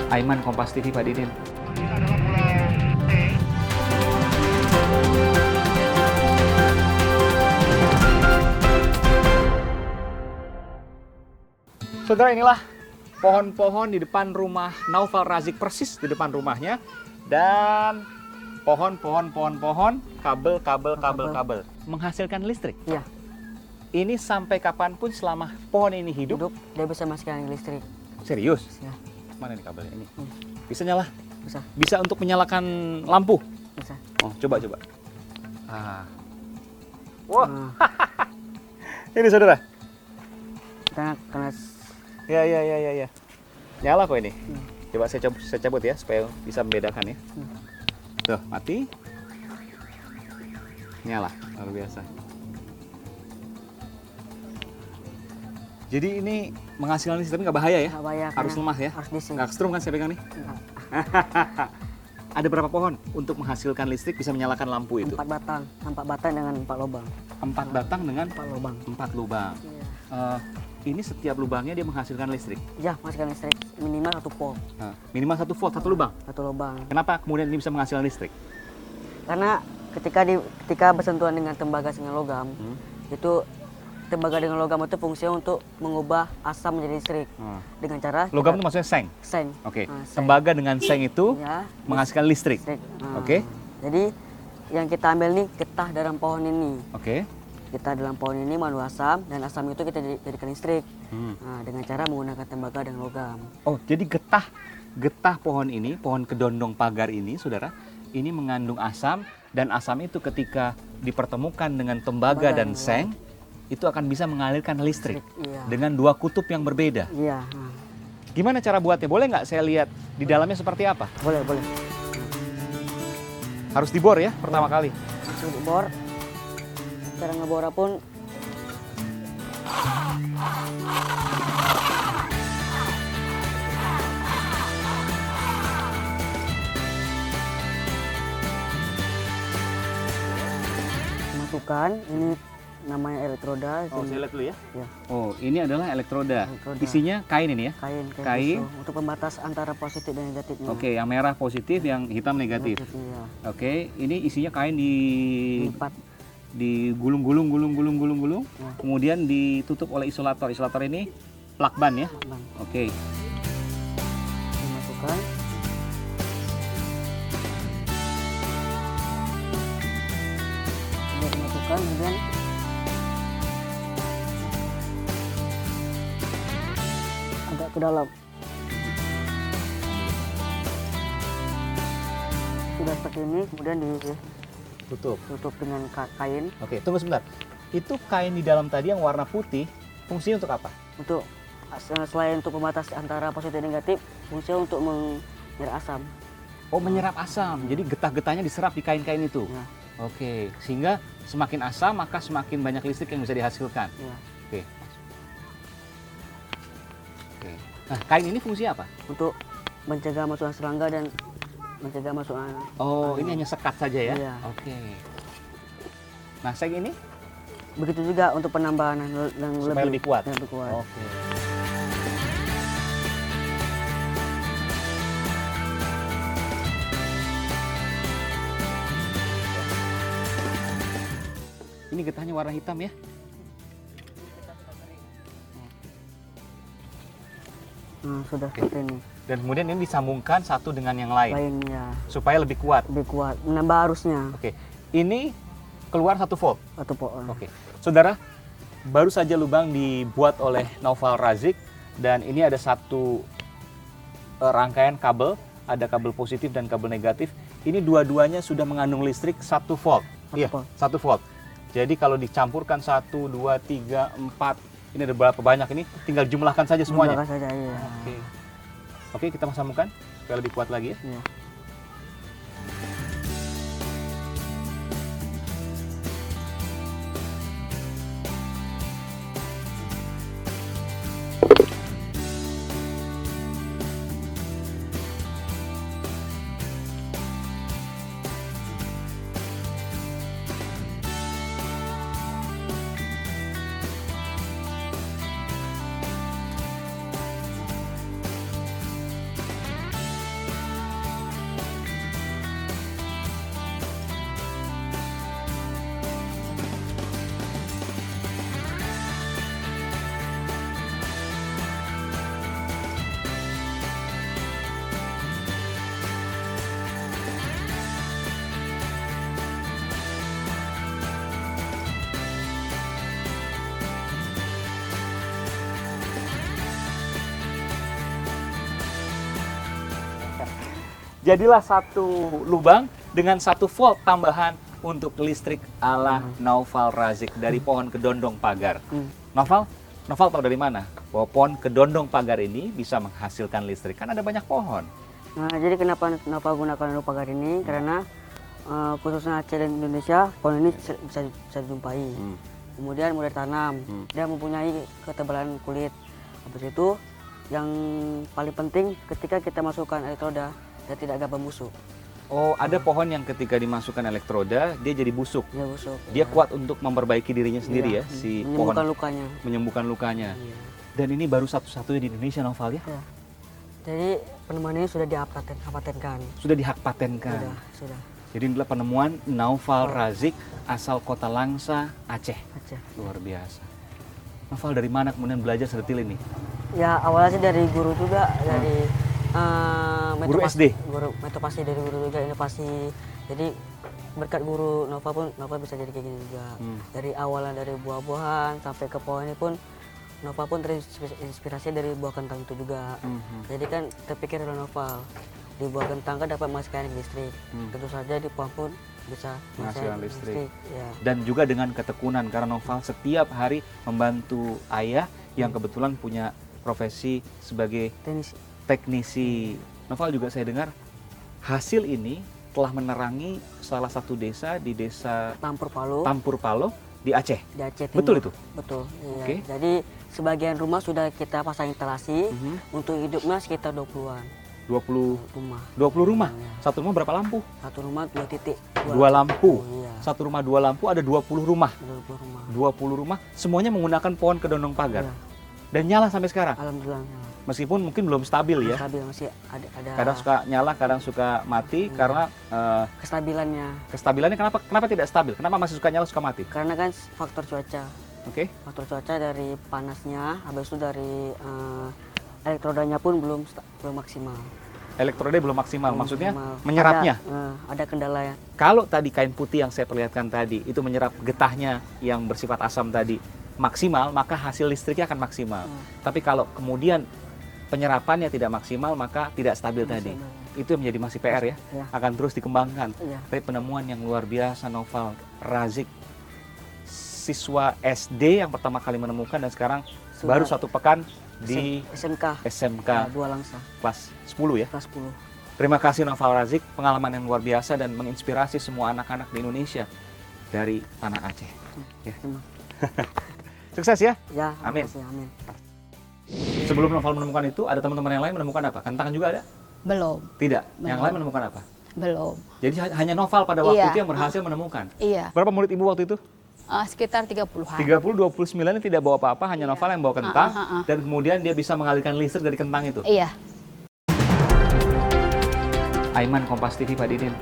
Aiman, Kompas TV, Pak Didin. Saudara, inilah pohon-pohon di depan rumah Naufal Razik, persis di depan rumahnya. Dan pohon, kabel menghasilkan listrik. Iya. Ini sampai kapanpun selama pohon ini hidup. Dia bisa menghasilkan listrik. Serius? Ya. Mana nih kabelnya ini? Bisa nyala? Bisa. Bisa untuk menyalakan lampu? Bisa. Oh, coba. Ah. Wah. Nah, Ini saudara. karena Ya. Nyala kok ini. Coba saya cabut ya supaya bisa membedakan ya. Tuh, mati. Nyala, luar biasa. Jadi ini menghasilkan listrik tapi nggak bahaya ya? nggak bahaya. Harus karena lemah ya? Harus diisi. Nggak kesetrum kan saya pegang nih? Nggak. Ada berapa pohon untuk menghasilkan listrik bisa menyalakan lampu itu? 4 batang. 4 batang dengan 4 lubang. 4 batang dengan 4 lubang. 4 lubang. Iya. Ini setiap lubangnya dia menghasilkan listrik. Ya, menghasilkan listrik minimal 1 volt. Nah, minimal 1 volt, 1 lubang. 1 lubang. Kenapa kemudian ini bisa menghasilkan listrik? Karena ketika bersentuhan dengan tembaga dengan logam, itu tembaga dengan logam itu fungsinya untuk mengubah asam menjadi listrik dengan cara Logam itu maksudnya seng. seng. Oke. Nah, seng. Tembaga dengan seng itu Ya, menghasilkan listrik. listrik. Nah, Oke. Jadi yang kita ambil nih getah dalam pohon ini. Oke. Kita dalam pohon ini mengandung asam dan asam itu kita jadikan listrik. Hmm. Nah, dengan cara menggunakan tembaga dengan logam. Oh, jadi getah pohon ini, pohon kedondong pagar ini, saudara, ini mengandung asam dan asam itu ketika dipertemukan dengan tembaga dan seng, itu akan bisa mengalirkan listrik Iya. dengan 2 kutub yang berbeda. Iya. Nah, Gimana cara buatnya? Boleh nggak saya lihat di dalamnya seperti apa? boleh. Harus dibor ya pertama kali. Langsung dibor. Cara ngebor pun masukkan ini namanya elektroda. Oh, sini. saya lihat dulu ya. Ya, Oh, ini adalah elektroda. Elektroda. Isinya kain ini ya? kain Kain. busuk untuk pembatas antara positif dan negatifnya. Oke, yang merah positif, yang hitam negatif. Iya. Oke, ini isinya kain Lipat. digulung-gulung, Ya. kemudian ditutup oleh isolator. Isolator ini plakban ya. Bang. Oke. Dimasukkan. Sudah dimasukkan, kemudian agak ke dalam. Sudah seperti ini, kemudian Tutup. ditutup dengan kain Oke, tunggu sebentar. Itu kain di dalam tadi yang warna putih, fungsinya untuk apa? untuk selain untuk pembatas antara positif dan negatif, fungsinya untuk menyerap asam. Oh, menyerap asam. Jadi getah-getahnya diserap di kain-kain itu. Ya, Oke, sehingga semakin asam maka semakin banyak listrik yang bisa dihasilkan. ya. Oke. Oke. Nah, kain ini fungsinya apa? Untuk mencegah masukan serangga dan mencegah masukan. Oh, ini hanya sekat saja ya? Iya. Oke. Nah, seng ini Begitu juga untuk penambahan yang supaya lebih kuat. Lebih kuat. Oke. Ini getahnya warna hitam ya? Nah, sudah seperti ini. Dan kemudian ini disambungkan satu dengan yang lain Lainnya supaya lebih kuat. lebih kuat, menambah arusnya. Oke. Ini keluar 1 volt. Atau pohon. Oke. Saudara, baru saja lubang dibuat oleh Naufal Razik dan ini ada satu rangkaian kabel, ada kabel positif dan kabel negatif. Ini dua-duanya sudah mengandung listrik 1 volt. Satu Iya, volt. 1 volt. Jadi kalau dicampurkan 1, 2, 3, 4, ini ada berapa banyak ini, tinggal jumlahkan saja semuanya. Jumlahkan saja, iya. Oke. Oke, kita sambungkan supaya lebih kuat lagi ya. Iya. Jadilah satu lubang dengan 1 volt tambahan untuk listrik ala Naufal Razik dari pohon kedondong pagar. Naufal tahu dari mana bahwa pohon kedondong pagar ini bisa menghasilkan listrik? Kan ada banyak pohon. Nah, jadi kenapa gunakan kedondong pagar ini? Karena khususnya Aceh dan Indonesia, pohon ini bisa dijumpai. Kemudian mudah tanam, dia mempunyai ketebalan kulit. Habis itu yang paling penting ketika kita masukkan elektroda, dia tidak gampang busuk. Oh, ada pohon yang ketika dimasukkan elektroda dia jadi busuk. Dia busuk. Dia kuat untuk memperbaiki dirinya sendiri ya, si menyembuhkan pohon. lukanya. Menyembuhkan lukanya. Iya. Dan ini baru satu-satunya di Indonesia, Naufal ya? Ya. Jadi penemuan ini sudah dipatenkan. Sudah dihak patenkan. Sudah. Jadi inilah penemuan Naufal Razik asal kota Langsa, Aceh. Luar biasa. Naufal dari mana kemudian belajar sedetil ini? Ya awalnya sih dari guru juga, dari Guru SD? Guru metopasi, dari guru juga inovasi. Jadi berkat guru Nova bisa jadi kayak gini juga. Dari awalan dari buah-buahan sampai ke pohon ini pun Nova pun terinspirasi dari buah kentang itu juga. Jadi kan terpikir oleh Nova, di buah kentang kan dapat menghasilkan listrik. Tentu saja di pohon pun bisa Menghasilkan listrik. Ya. Dan juga dengan ketekunan karena Naufal setiap hari membantu ayah yang kebetulan punya profesi sebagai teknisi. Naufal juga saya dengar hasil ini telah menerangi salah satu desa di desa Tampur Palo di Aceh. Di Aceh Timur. Betul itu? Betul. Iya. Oke. Jadi sebagian rumah sudah kita pasang instalasi, untuk hidupnya sekitar 20-an. 20 rumah. 20 rumah. Iya. Satu rumah berapa lampu? Satu rumah 2 titik. 2 lampu. Iya. Satu rumah 2 lampu ada 20 rumah. 20 rumah. 20 rumah semuanya menggunakan pohon kedondong pagar. Iya. Dan nyala sampai sekarang. Alhamdulillah. Meskipun mungkin belum stabil ya. Stabil, masih ada Kadang suka nyala, kadang suka mati karena kestabilannya. Kenapa tidak stabil? Kenapa masih suka nyala, suka mati? Karena kan faktor cuaca. Oke. Faktor cuaca dari panasnya, habis itu dari elektrodanya pun belum maksimal. Elektroda belum maksimal, maksudnya Maksimal. menyerapnya. Ada kendala ya. Kalau tadi kain putih yang saya perlihatkan tadi itu menyerap getahnya yang bersifat asam tadi maksimal, maka hasil listriknya akan maksimal. Tapi kalau kemudian penyerapannya tidak maksimal, maka tidak stabil tadi. Itu yang menjadi masih PR ya. Akan terus dikembangkan. Tapi penemuan yang luar biasa Naufal Razik, siswa SD yang pertama kali menemukan dan sekarang baru 1 pekan di SMK Dua Langsa. kelas 10 ya. Kelas 10. Terima kasih Naufal Razik, pengalaman yang luar biasa dan menginspirasi semua anak-anak di Indonesia dari tanah Aceh. Ya. Sukses ya. Ya, Amin. makasih, amin. Sebelum Naufal menemukan itu, ada teman-teman yang lain menemukan apa? Kentang juga ada? Belum. Tidak. Yang Belum. lain menemukan apa? Belum. Jadi hanya Naufal pada waktu Iya. itu yang berhasil menemukan. Iya. Berapa murid ibu waktu itu? Sekitar 30-an. 30, 29 ini tidak bawa apa-apa, hanya Naufal yang bawa kentang. Dan kemudian dia bisa mengalirkan listrik dari kentang itu. Iya. Aiman, Kompas TV, Pak Didin.